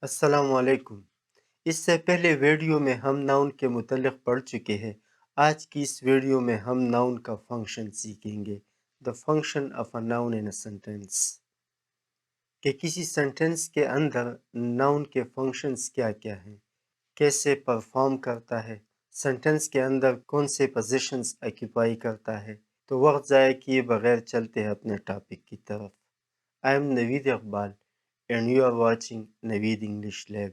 السلام علیکم۔ اس سے پہلے ویڈیو میں ہم ناؤن کے متعلق پڑھ چکے ہیں۔ آج کی اس ویڈیو میں ہم ناؤن کا فنکشن سیکھیں گے۔ The function of a noun in a sentence، کہ کسی سینٹنس کے اندر ناؤن کے فنکشنز کیا کیا ہیں، کیسے پرفارم کرتا ہے، سینٹنس کے اندر کون سے پوزیشنز ایکیوپائی کرتا ہے۔ تو وقت ضائع کیے بغیر چلتے ہیں اپنے ٹاپک کی طرف۔ I am Naveed Iqbal and you are watching Naveed English lab.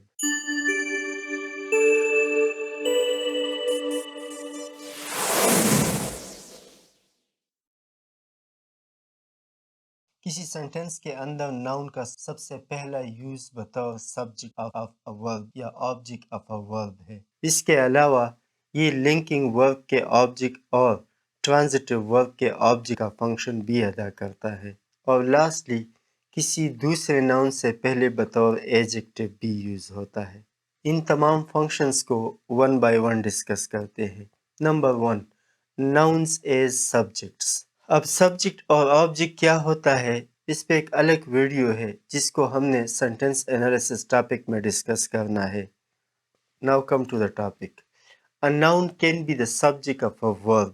کسی سینٹنس کے اندر ناؤن کا سب سے پہلا یوز بطور سبجیکٹ آف اے ورب یا آبجیکٹ آف اے ورب ہے۔ اس کے علاوہ یہ لنکنگ ورب کے آبجیکٹ اور ٹرانزٹیو ورب کے آبجیکٹ کا فنکشن بھی ادا کرتا ہے۔ اور لاسٹلی کسی دوسرے ناؤن سے پہلے بطور ایڈجیکٹو بھی یوز ہوتا ہے۔ ان تمام فنکشنز کو ون بائی ون ڈسکس کرتے ہیں۔ Number 1، nouns as subjects. اب سبجیکٹ اور آبجیکٹ کیا ہوتا ہے، اس پہ ایک الگ ویڈیو ہے جس کو ہم نے سینٹنس انالیسس ٹاپک میں ڈسکس کرنا ہے۔ Now come to the topic. A noun can be the subject of a verb.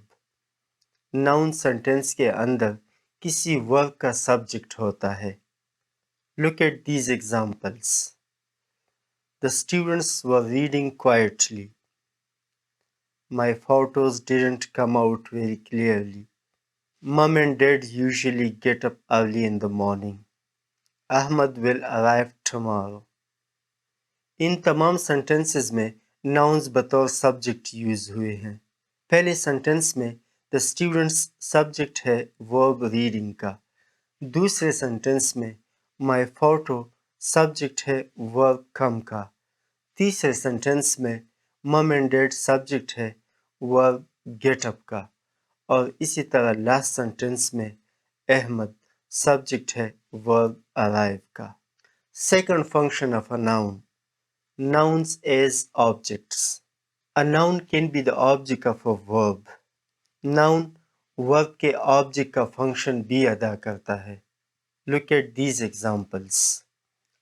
Noun sentence کے اندر کسی ورب کا سبجیکٹ ہوتا ہے۔ Look at these examples. The students were reading quietly. My photos didn't come out very clearly. Mom and Dad usually get up early in the morning. Ahmad will arrive tomorrow. ان تمام sentences میں nouns بطور subject use ہوئے ہیں۔ پہلے sentence میں the students subject ہے verb reading کا۔ دوسرے سینٹنس میں my photo سبجیکٹ ہے verb come کا۔ تیسرے سینٹنس میں mom and dad سبجیکٹ ہے verb get up کا۔ اور اسی طرح لاسٹ سینٹنس میں احمد سبجیکٹ ہے verb arrive کا۔ Second function of a noun. Nouns as objects. A noun can be the object of a verb. Noun verb کے object کا function بھی ادا کرتا ہے۔ Look at these examples.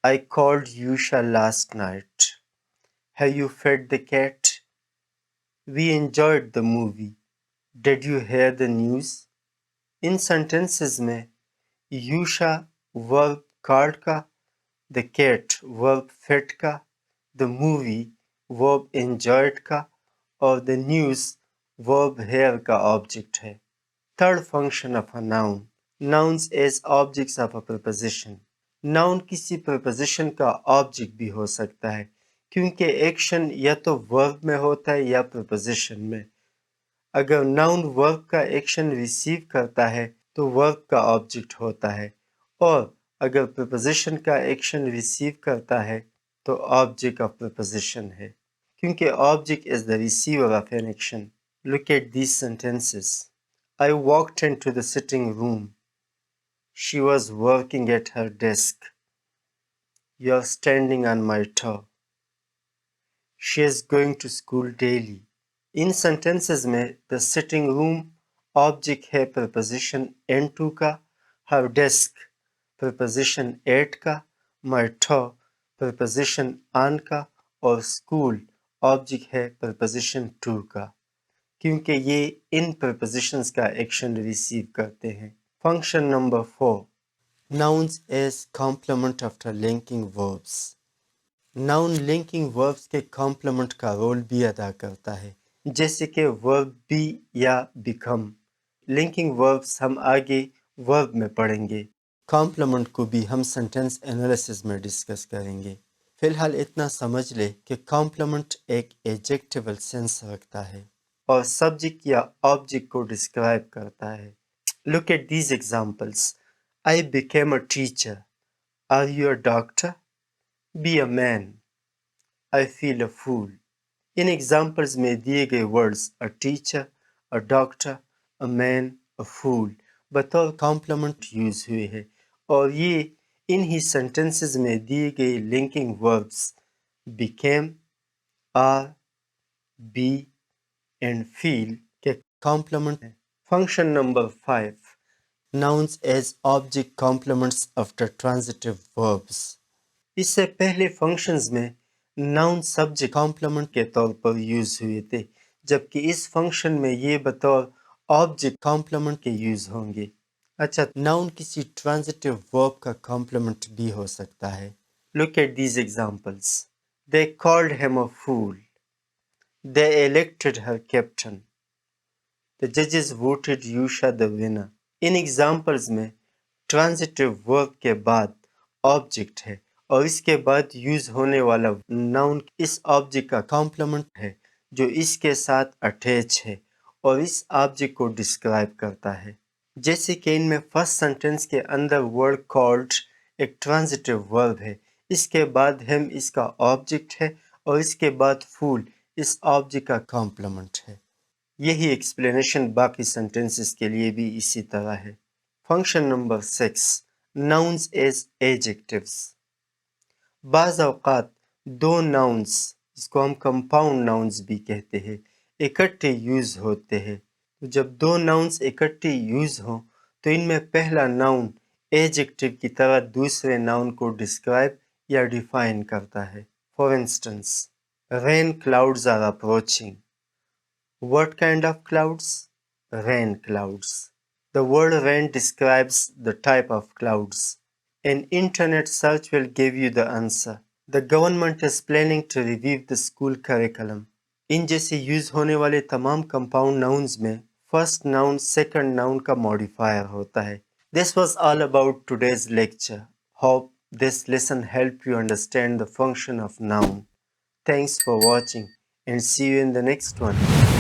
I called Yusha last night. Have you fed the cat? We enjoyed the movie. Did you hear the news? In sentences میں Yusha verb called کا، the cat verb fed کا، the movie verb enjoyed کا اور the news verb hear کا object ہے۔ Third function of a noun. Nouns as objects of a preposition. Noun کسی preposition کا object بھی ہو سکتا ہے کیونکہ ایکشن یا تو verb میں ہوتا ہے یا preposition میں۔ اگر ناؤن verb کا ایکشن ریسیو کرتا ہے تو verb کا آبجیکٹ ہوتا ہے، اور اگر preposition کا ایکشن ریسیو کرتا ہے تو آبجیکٹ آف preposition ہے، کیونکہ object is the receiver of an action. Look at these sentences. I walked into the sitting room. She was working at her desk. You are standing on my toe. She is going to school daily. In sentences میں the sitting room object ہے preposition into کا، her desk preposition at کا، my toe preposition on کا، اور school object ہے preposition to کا، کیونکہ یہ ان prepositions کا ایکشن ریسیو کرتے ہیں۔ Function number 4، nouns as complement after linking verbs. Noun linking verbs کے کمپلیمنٹ کا رول بھی ادا کرتا ہے، جیسے کہ ورب بی یا بیکم۔ لنکنگ وربس ہم آگے ورب میں پڑھیں گے، کمپلیمنٹ کو بھی ہم سینٹنس انالیسس میں ڈسکس کریں گے۔ فی الحال اتنا سمجھ لے کہ کمپلیمنٹ ایک ایڈجیکٹیول سینس رکھتا ہے اور سبجیکٹ یا آبجیکٹ کو ڈسکرائب کرتا ہے۔ Look at these examples. I became a teacher. Are you a doctor? Be a man. I feel a fool. In examples میں دیے گئے words a teacher, a doctor, a man, a fool بطور complement use ہوئے ہیں، اور یہ ان ہی sentences میں دیے گئے linking verbs became, are, be and feel کے کمپلیمنٹ ہیں۔ Function number 5، nouns as object complements after transitive verbs. اس سے پہلے فنکشنز میں ناؤن سبجیکٹ کمپلیمنٹ کے طور پر یوز ہوئے تھے، جبکہ اس فنکشن میں یہ بطور آبجیکٹ کمپلیمنٹ کے یوز ہوں گے۔ اچھا، ناؤن کسی ٹرانزٹیو ورب کا کمپلیمنٹ بھی ہو سکتا ہے۔ Look at these examples. They called him a fool. They elected her captain. The judges voted Yusha the winner. In examples میں ٹرانزٹیو ورب کے بعد آبجیکٹ ہے اور اس کے بعد یوز ہونے والا ناؤن اس آبجیکٹ کا کمپلیمنٹ ہے جو اس کے ساتھ اٹیچ ہے اور اس آبجیکٹ کو ڈسکرائب کرتا ہے۔ جیسے کہ ان میں فرسٹ سینٹنس کے اندر ورڈ کالڈ ایک ٹرانزٹیو ورب ہے، اس کے بعد ہم اس کا آبجیکٹ ہے اور اس کے بعد فول اس آبجیکٹ کا کمپلیمنٹ ہے۔ یہی ایکسپلینیشن باقی سینٹنسز کے لیے بھی اسی طرح ہے۔ Function number 6، nouns as adjectives. بعض اوقات دو ناؤنز، جس کو ہم کمپاؤنڈ ناؤنز بھی کہتے ہیں، اکٹھے یوز ہوتے ہیں۔ جب دو ناؤنز اکٹھے یوز ہوں تو ان میں پہلا ناؤن ایجیکٹیو کی طرح دوسرے ناؤن کو ڈسکرائب یا ڈیفائن کرتا ہے۔ For instance, rain clouds are approaching. What kind of clouds? Rain clouds. The word rain describes the type of clouds. An internet search will give you the answer. The government is planning to review the school curriculum. ان جیسے use ہونے والے تمام compound nouns میں first noun second noun کا modifier ہوتا ہے۔ This was all about today's lecture. Hope this lesson helped you understand the function of noun. Thanks for watching and see you in the next one.